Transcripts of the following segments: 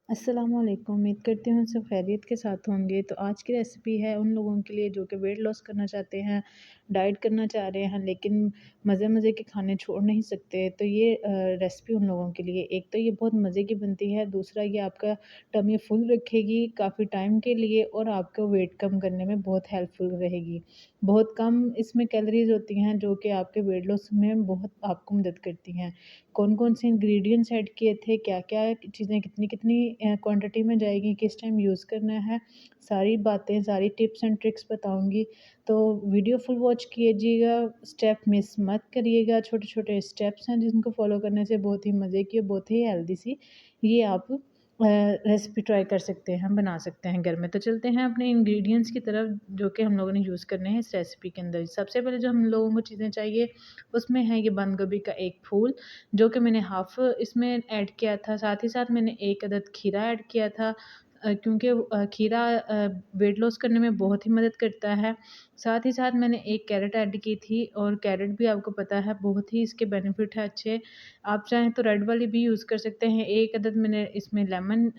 अस्सलामुअलैकुम। उम्मीद करती हूँ सब खैरियत के साथ होंगे। तो आज की रेसिपी है उन लोगों के लिए जो कि वेट लॉस करना चाहते हैं, डाइट करना चाह रहे हैं लेकिन मज़े-मज़े के खाने छोड़ नहीं सकते। तो ये रेसिपी उन लोगों के लिए, एक तो ये बहुत मज़े की बनती है, दूसरा ये आपका टमी फुल रखेगी काफ़ी टाइम के लिए और आपको वेट कम करने में बहुत हेल्पफुल रहेगी। बहुत कम इसमें कैलोरीज़ होती हैं जो कि आपके वेट लॉस में बहुत आपको मदद करती हैं। कौन-कौन से इंग्रेडिएंट्स ऐड किए थे, क्या-क्या चीज़ें कितनी-कितनी क्वांटिटी में जाएगी, किस टाइम यूज़ करना है, सारी बातें, सारी टिप्स एंड ट्रिक्स बताऊँगी। तो वीडियो फुल वॉच कीजिएगा, स्टेप मिस मत करिएगा। छोटे-छोटे स्टेप्स हैं जिनको फॉलो करने से बहुत ही मज़े की और बहुत ही हेल्दी सी ये आप रेसिपी ट्राई कर सकते हैं, बना सकते हैं घर में। तो चलते हैं अपने इंग्रेडिएंट्स की तरफ जो कि हम लोगों ने यूज़ करने हैं इस रेसिपी के अंदर। सबसे पहले जो हम लोगों को चीज़ें चाहिए उसमें है ये बंद गोभी का एक फूल जो कि मैंने हाफ़ इसमें ऐड किया था। साथ ही साथ मैंने 1 अदद खीरा ऐड किया था क्योंकि खीरा वेट लॉस करने में बहुत ही मदद करता है। साथ ही साथ मैंने 1 कैरेट ऐड की थी और कैरेट भी आपको पता है बहुत ही इसके बेनिफिट है अच्छे। आप चाहें तो रेड वाली भी यूज़ कर सकते हैं। 1 अदद मैंने इसमें लेमन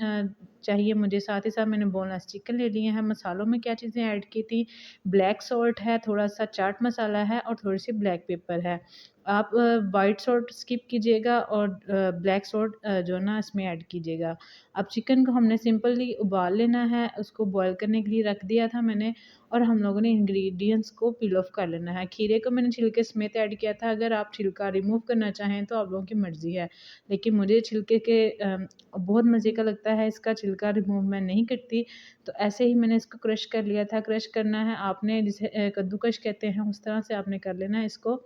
चाहिए मुझे, साथ ही साथ मैंने बोनलेस चिकन ले लिए हैं। मसालों में क्या चीज़ें ऐड की थी, ब्लैक सॉल्ट है, थोड़ा-सा चाट मसाला है और थोड़ी-सी ब्लैक पेपर है। आप व्हाइट सॉल्ट स्किप कीजिएगा और ब्लैक सॉल्ट जो है ना इसमें ऐड कीजिएगा। अब चिकन को हमने सिंपली उबाल लेना है, उसको बॉयल करने के लिए रख दिया था मैंने और हम लोगों ने इंग्रेडिएंट्स को पील ऑफ कर लेना है। खीरे को मैंने छिलके समेत ऐड किया था, अगर आप छिलका रिमूव करना चाहें तो आप लोगों की मर्ज़ी है। लेकिन मुझे छिलके के बहुत मज़े का लगता है, इसका छिलका रिमूव मैं नहीं करती, तो ऐसे ही मैंने इसको क्रश कर लिया था। क्रश करना है आपने जिसे कद्दूकस कहते हैं, उस तरह से आपने कर लेना है इसको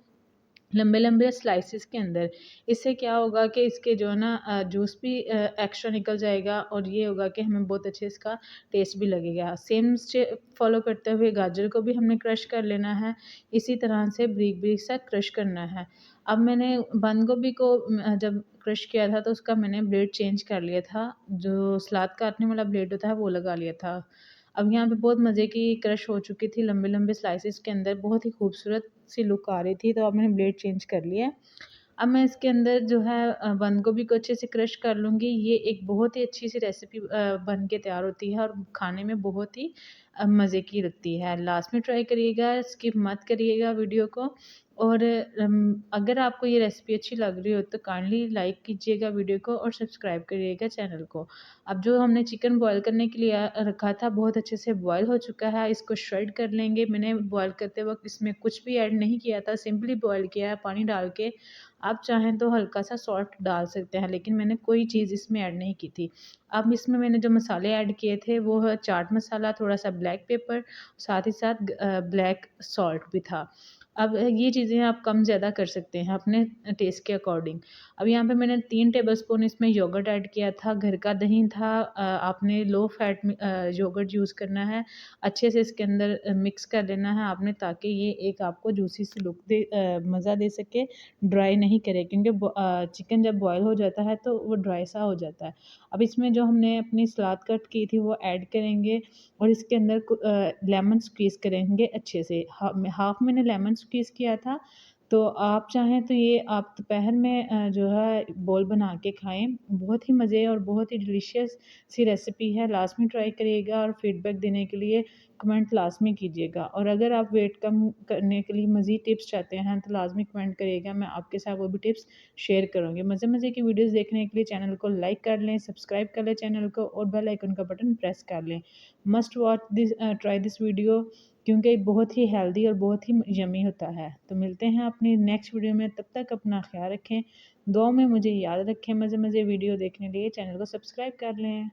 लंबे-लंबे स्लाइसेस के अंदर। इससे क्या होगा कि इसके जो है ना जूस भी एक्स्ट्रा निकल जाएगा और ये होगा कि हमें बहुत अच्छे इसका टेस्ट भी लगेगा। सेम स्टेप फॉलो करते हुए गाजर को भी हमने क्रश कर लेना है, इसी तरह से बारीक-बारीक सा क्रश करना है। अब मैंने बंद गोभी को जब क्रश किया था तो उसका मैंने ब्लेड चेंज कर लिया था, जो सलाद काटने वाला ब्लेड होता है वो लगा लिया था। अब यहाँ पे बहुत मज़े की क्रश हो चुकी थी लंबे-लंबे स्लाइसेस के अंदर, बहुत ही खूबसूरत सी लुक आ रही थी, तो अब मैंने ब्लेड चेंज कर लिया है। अब मैं इसके अंदर जो है बंद गोभी को अच्छे से क्रश कर लूँगी। ये एक बहुत ही अच्छी सी रेसिपी बन के तैयार होती है और खाने में बहुत ही मज़े की लगती है। लास्ट में ट्राई करिएगा, स्किप मत करिएगा वीडियो को और अगर आपको ये रेसिपी अच्छी लग रही हो तो काइंडली लाइक कीजिएगा वीडियो को और सब्सक्राइब करिएगा चैनल को। अब जो हमने चिकन बॉयल करने के लिए रखा था बहुत अच्छे से बॉयल हो चुका है, इसको श्रेड कर लेंगे। मैंने बॉयल करते वक़्त इसमें कुछ भी ऐड नहीं किया था, सिंपली बॉयल किया है पानी डाल के। आप चाहें तो हल्का-सा सॉल्ट डाल सकते हैं, लेकिन मैंने कोई चीज़ इसमें ऐड नहीं की थी। अब इसमें मैंने जो मसाले ऐड किए थे वो है चाट मसाला, थोड़ा-सा ब्लैक पेपर, साथ ही साथ ब्लैक सॉल्ट भी था। अब ये चीज़ें आप कम ज़्यादा कर सकते हैं अपने टेस्ट के अकॉर्डिंग। अब यहाँ पे मैंने 3 टेबलस्पून इसमें योगर्ट ऐड किया था, घर का दही था। आपने लो फैट में योगर्ट यूज़ करना है। अच्छे से इसके अंदर मिक्स कर लेना है आपने ताकि ये एक आपको जूसी सी लुक दे मज़ा दे सके, ड्राई नहीं करे क्योंकि चिकन जब बॉयल हो जाता है तो वो ड्राई सा हो जाता है। अब इसमें जो हमने अपनी सलाद कट की थी वो ऐड करेंगे और इसके अंदर लेमन स्क्वीज़ करेंगे अच्छे से। हाफ़ मैंने लेमन स्क्वीज़ किया था, तो आप चाहें तो ये आप दोपहर में जो है बोल बना के खाएँ। बहुत ही मज़े और बहुत ही डिलीशियस सी रेसिपी है। लास्ट में ट्राई करिएगा और फीडबैक देने के लिए कमेंट लाज़मी कीजिएगा और अगर आप वेट कम करने के लिए मज़ीद टिप्स चाहते हैं तो लाज़मी कमेंट करिएगा, मैं आपके साथ वो भी टिप्स शेयर करूँगी। मज़े-मज़े की वीडियोज़ देखने के लिए चैनल को लाइक कर लें, सब्सक्राइब कर लें चैनल को और बेल आइकन का बटन प्रेस कर लें। Must watch this try this video क्योंकि बहुत ही हेल्दी और बहुत ही यम्मी होता है। तो मिलते हैं अपनी नेक्स्ट वीडियो में, तब तक अपना ख़्याल रखें। दुआओं में मुझे याद रखें। मज़े-मज़े वीडियो देखने के लिए चैनल को सब्सक्राइब कर लें।